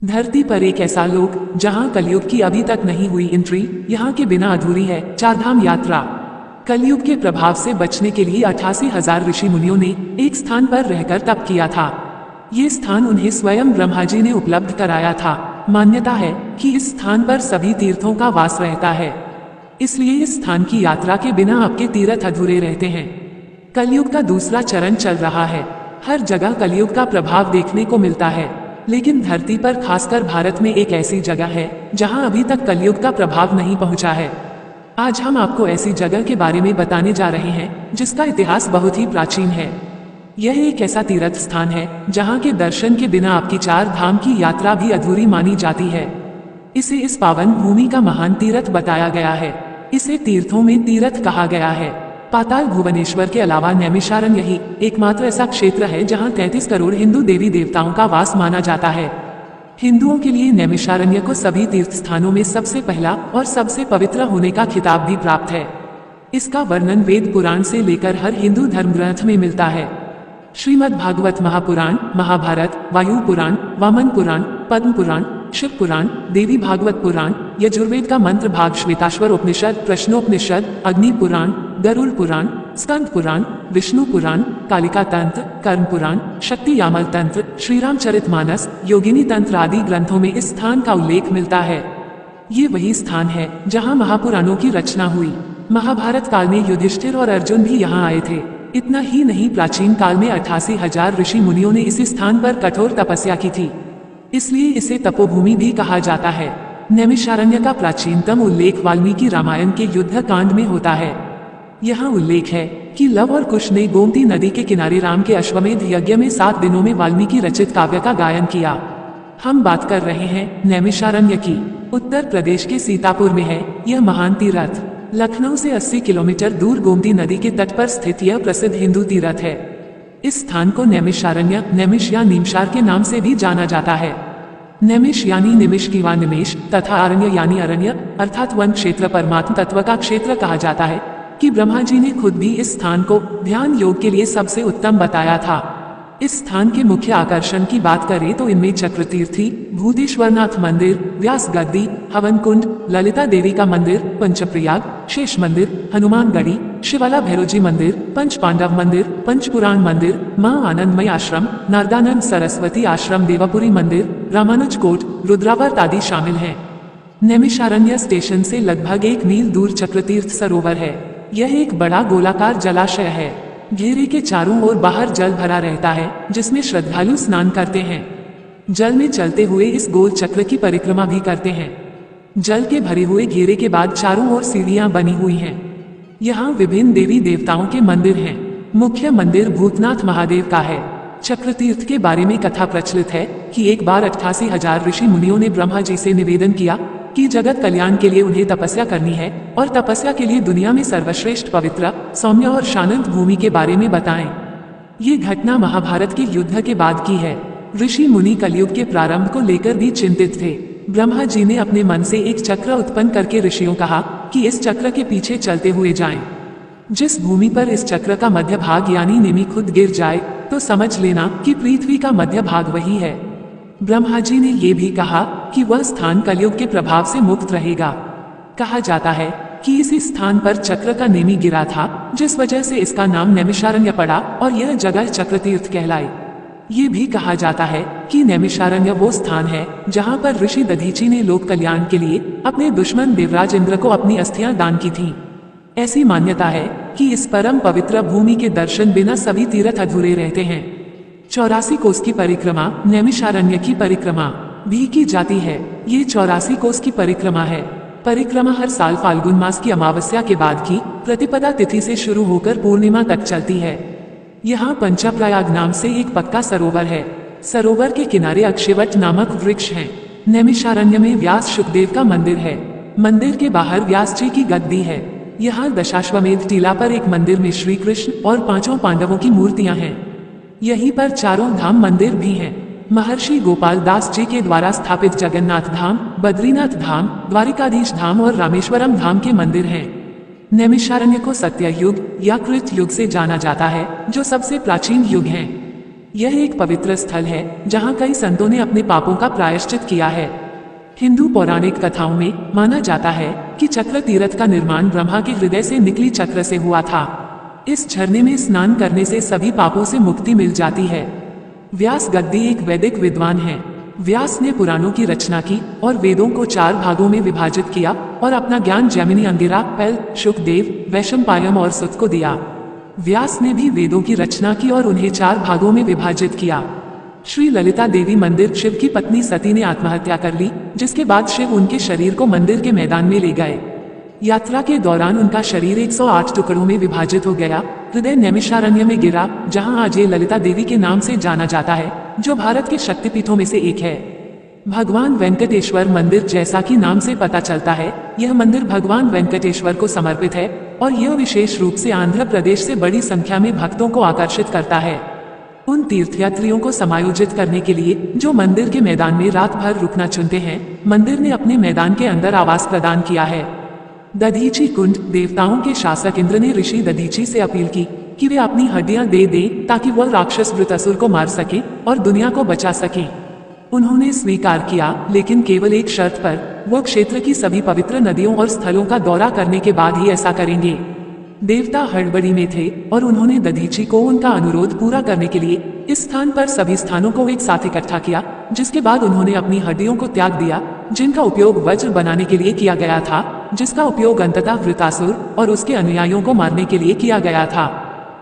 धरती पर एक ऐसा लोक जहां कलयुग की अभी तक नहीं हुई एंट्री, यहाँ के बिना अधूरी है चारधाम यात्रा। कलयुग के प्रभाव से बचने के लिए 88,000 ऋषि मुनियों ने एक स्थान पर रहकर तप किया था। ये स्थान उन्हें स्वयं ब्रह्मा जी ने उपलब्ध कराया था। मान्यता है कि इस स्थान पर सभी तीर्थों का वास रहता है, इसलिए इस स्थान की यात्रा के बिना आपके तीर्थ अधूरे रहते हैं। कलयुग का दूसरा चरण चल रहा है। हर जगह कलयुग का प्रभाव देखने को मिलता है, लेकिन धरती पर खासकर भारत में एक ऐसी जगह है जहां अभी तक कलयुग का प्रभाव नहीं पहुंचा है। आज हम आपको ऐसी जगह के बारे में बताने जा रहे हैं जिसका इतिहास बहुत ही प्राचीन है। यह एक ऐसा तीर्थ स्थान है जहां के दर्शन के बिना आपकी चार धाम की यात्रा भी अधूरी मानी जाती है। इसे इस पावन भूमि का महान तीर्थ बताया गया है। इसे तीर्थों में तीर्थ कहा गया है। पाताल भुवनेश्वर के अलावा नैमिषारण्य ही एकमात्र ऐसा क्षेत्र है जहां 33 करोड़ हिंदू देवी देवताओं का वास माना जाता है। हिंदुओं के लिए नैमिषारण्य को सभी तीर्थ स्थानों में सबसे पहला और सबसे पवित्र होने का खिताब भी प्राप्त है। इसका वर्णन वेद पुराण से लेकर हर हिंदू धर्म ग्रंथ में मिलता है। श्रीमद् भागवत महापुराण, महाभारत, वायु पुराण, वामन पुराण, पद्म पुराण, शिव पुराण, देवी भागवत पुराण, यजुर्वेद का मंत्र भाग श्वेताश्वर उपनिषद, प्रश्नोपनिषद, अग्नि पुराण, गरुड़ पुराण, स्कंद पुराण, विष्णु पुराण, कालिका तंत्र, कर्म पुराण, शक्ति यामल तंत्र, श्रीरामचरितमानस, योगिनी तंत्र आदि ग्रंथों में इस स्थान का उल्लेख मिलता है। ये वही स्थान है जहाँ महापुराणों की रचना हुई। महाभारत काल में युधिष्ठिर और अर्जुन भी यहाँ आए थे। इतना ही नहीं, प्राचीन काल में 88,000 ऋषि मुनियों ने इसी स्थान पर कठोर तपस्या की थी, इसलिए इसे तपोभूमि भी कहा जाता है। नैमिषारण्य का प्राचीनतम उल्लेख वाल्मीकि रामायण के युद्ध कांड में होता है। यहाँ उल्लेख है कि लव और कुश ने गोमती नदी के किनारे राम के अश्वमेध यज्ञ में 7 दिनों में वाल्मीकि रचित काव्य का गायन किया। हम बात कर रहे हैं नैमिषारण्य की। उत्तर प्रदेश के सीतापुर में है यह महान तीर्थ। लखनऊ से 80 किलोमीटर दूर गोमती नदी के तट पर स्थित यह प्रसिद्ध हिंदू तीर्थ है। इस स्थान को नैमिषारण्य, नैमिष या नीमशार के नाम से भी जाना जाता है। नैमिष यानी निमिष की वा निमेश तथा अरण्य यानी अरण्य अर्थात वन क्षेत्र परमात्म तत्व का क्षेत्र कहा जाता है कि ब्रह्मा जी ने खुद भी इस स्थान को ध्यान योग के लिए सबसे उत्तम बताया था। इस स्थान के मुख्य आकर्षण की बात करें तो इनमें चक्रतीर्थी, भूतेश्वरनाथ मंदिर, व्यास गद्दी, हवन कुंड, ललिता देवी का मंदिर, पंचप्रयाग, शेष मंदिर, हनुमान गढ़ी, शिवाला भैरोजी मंदिर, पंच पांडव मंदिर, पंचपुराण मंदिर, मां आनंदमय आश्रम, नारदानंद सरस्वती आश्रम, देवापुरी मंदिर, रामानुज कोट, रुद्रावर्त आदि शामिल हैं। नैमिषारण्य स्टेशन से लगभग 1 मील दूर चक्रतीर्थ सरोवर है। यह एक बड़ा गोलाकार जलाशय है। घेरे के चारों ओर बाहर जल भरा रहता है जिसमें श्रद्धालु स्नान करते हैं। जल में चलते हुए इस गोल चक्र की परिक्रमा भी करते हैं। जल के भरे हुए घेरे के बाद चारों ओर सीढ़ियां बनी हुई हैं। यहाँ विभिन्न देवी देवताओं के मंदिर हैं। मुख्य मंदिर भूतनाथ महादेव का है। चक्रतीर्थ के बारे में कथा प्रचलित है कि एक बार 88,000 ऋषि मुनियों ने ब्रह्मा जी से निवेदन किया कि जगत कल्याण के लिए उन्हें तपस्या करनी है और तपस्या के लिए दुनिया में सर्वश्रेष्ठ पवित्र, सौम्य और शांत भूमि के बारे में बताएं। ये घटना महाभारत के युद्ध के बाद की है। ऋषि मुनि कलयुग के प्रारंभ को लेकर भी चिंतित थे। ब्रह्मा जी ने अपने मन से एक चक्र उत्पन्न करके ऋषियों कहा कि इस चक्र के पीछे चलते हुए जाएं। जिस भूमि पर इस चक्र का मध्य भाग यानी नेमि खुद गिर जाए तो समझ लेना कि पृथ्वी का मध्य भाग वही है। ब्रह्मा जी ने ये भी कहा कि वह स्थान कलयुग के प्रभाव से मुक्त रहेगा। कहा जाता है कि इसी स्थान पर चक्र का नेमि गिरा था, जिस वजह से इसका नाम नैमिषारण्य पड़ा और यह जगह चक्रतीर्थ कहलाई। ये भी कहा जाता है कि नैमिषारण्य वो स्थान है जहां पर ऋषि दधीची ने लोक कल्याण के लिए अपने दुश्मन देवराज इंद्र को अपनी अस्थियां दान की थी। ऐसी मान्यता है कि इस परम पवित्र भूमि के दर्शन बिना सभी तीर्थ अधूरे रहते हैं। 84 कोस की परिक्रमा, नैमिषारण्य की परिक्रमा भी की जाती है। ये 84 कोस की परिक्रमा है। परिक्रमा हर साल फाल्गुन मास की अमावस्या के बाद की प्रतिपदा तिथि से शुरू होकर पूर्णिमा तक चलती है। यहाँ पंचप्रयाग नाम से एक पक्का सरोवर है। सरोवर के किनारे अक्षयवट नामक वृक्ष हैं। नैमिषारण्य में व्यास शुकदेव का मंदिर है। मंदिर के बाहर व्यास जी की गद्दी है। यहाँ दशाश्वमेध टीला पर एक मंदिर में श्री कृष्ण और 5 पांडवों की मूर्तियां हैं। यहीं पर 4 धाम मंदिर भी हैं। महर्षि गोपाल दास जी के द्वारा स्थापित जगन्नाथ धाम, बद्रीनाथ धाम, द्वारिकाधीश धाम और रामेश्वरम धाम के मंदिर हैं। नैमिषारण्य को सत्य युग या कृत युग से जाना जाता है, जो सबसे प्राचीन युग है। यह एक पवित्र स्थल है जहाँ कई संतों ने अपने पापों का प्रायश्चित किया है। हिंदू पौराणिक कथाओं में माना जाता है कि चक्र तीर्थ का निर्माण ब्रह्मा के हृदय से निकली चक्र से हुआ था। इस झरने में स्नान करने से सभी पापों से मुक्ति मिल जाती है। व्यास गद्दी एक वैदिक विद्वान है। व्यास ने पुराणों की रचना की और वेदों को 4 भागों में विभाजित किया और अपना ज्ञान जैमिनी, अंगिरा, पैल, शुकदेव, वैशंपायन और सुत को दिया। व्यास ने भी वेदों की रचना की और उन्हें 4 भागों में विभाजित किया। श्री ललिता देवी मंदिर शिव की पत्नी सती ने आत्महत्या कर ली, जिसके बाद शिव उनके शरीर को मंदिर के मैदान में ले गए। यात्रा के दौरान उनका शरीर 108 टुकड़ों में विभाजित हो गया। हृदय नैमिषारण्य में गिरा, जहां आज ये ललिता देवी के नाम से जाना जाता है, जो भारत के शक्तिपीठों में से एक है। भगवान वेंकटेश्वर मंदिर, जैसा कि नाम से पता चलता है, यह मंदिर भगवान वेंकटेश्वर को समर्पित है और यह विशेष रूप से आंध्र प्रदेश से बड़ी संख्या में भक्तों को आकर्षित करता है। उन तीर्थयात्रियों को समायोजित करने के लिए जो मंदिर के मैदान में रात भर रुकना चुनते हैं, मंदिर ने अपने मैदान के अंदर आवास प्रदान किया है। दधीची कुंड, देवताओं के शासक इंद्र ने ऋषि दधीची से अपील की कि वे अपनी हड्डियां दे दें ताकि वह राक्षस वृत्रासुर को मार सके और दुनिया को बचा सके। उन्होंने स्वीकार किया, लेकिन केवल एक शर्त पर। वह क्षेत्र की सभी पवित्र नदियों और स्थलों का दौरा करने के बाद ही ऐसा करेंगे। देवता हड़बड़ी में थे और उन्होंने दधीची को उनका अनुरोध पूरा करने के लिए इस स्थान पर सभी स्थानों को एक साथ इकट्ठा किया, जिसके बाद उन्होंने अपनी हड्डियों को त्याग दिया, जिनका उपयोग वज्र बनाने के लिए किया गया था, जिसका उपयोग अंततः वृत्रासुर और उसके अनुयायियों को मारने के लिए किया गया था।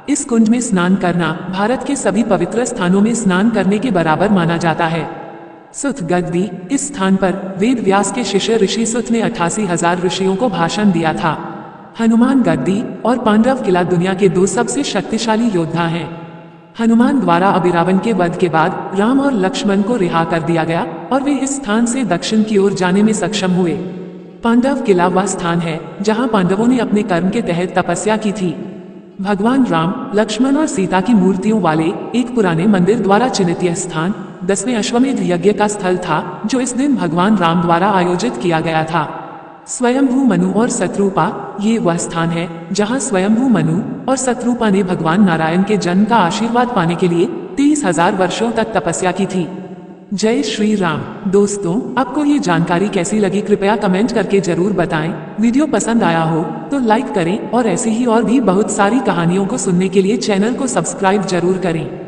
इस कुंज में स्नान करना भारत के सभी पवित्र स्थानों में स्नान करने के बराबर माना जाता है। सुत गद्दी, इस स्थान पर वेद व्यास के शिष्य ऋषि सुत ने 88,000 ऋषियों को भाषण दिया था। हनुमान गद्दी और पांडव किला दुनिया के 2 सबसे शक्तिशाली योद्धा हैं। हनुमान द्वारा अभिरावण के वध के बाद राम और लक्ष्मण को रिहा कर दिया गया और वे इस स्थान से दक्षिण की ओर जाने में सक्षम हुए। पांडव किला वह स्थान है जहां पांडवों ने अपने कर्म के तहत तपस्या की थी। भगवान राम, लक्ष्मण और सीता की मूर्तियों वाले एक पुराने मंदिर द्वारा चिन्हित यह स्थान 10वें अश्वमेध यज्ञ का स्थल था, जो इस दिन भगवान राम द्वारा आयोजित किया गया था। स्वयंभू मनु और शत्रुपा, ये वह स्थान है जहां स्वयंभू मनु और शत्रुपा ने भगवान नारायण के जन्म का आशीर्वाद पाने के लिए 30,000 वर्षों तक तपस्या की थी। जय श्री राम। दोस्तों, आपको ये जानकारी कैसी लगी कृपया कमेंट करके जरूर बताएं। वीडियो पसंद आया हो तो लाइक करें और ऐसी ही और भी बहुत सारी कहानियों को सुनने के लिए चैनल को सब्सक्राइब जरूर करें।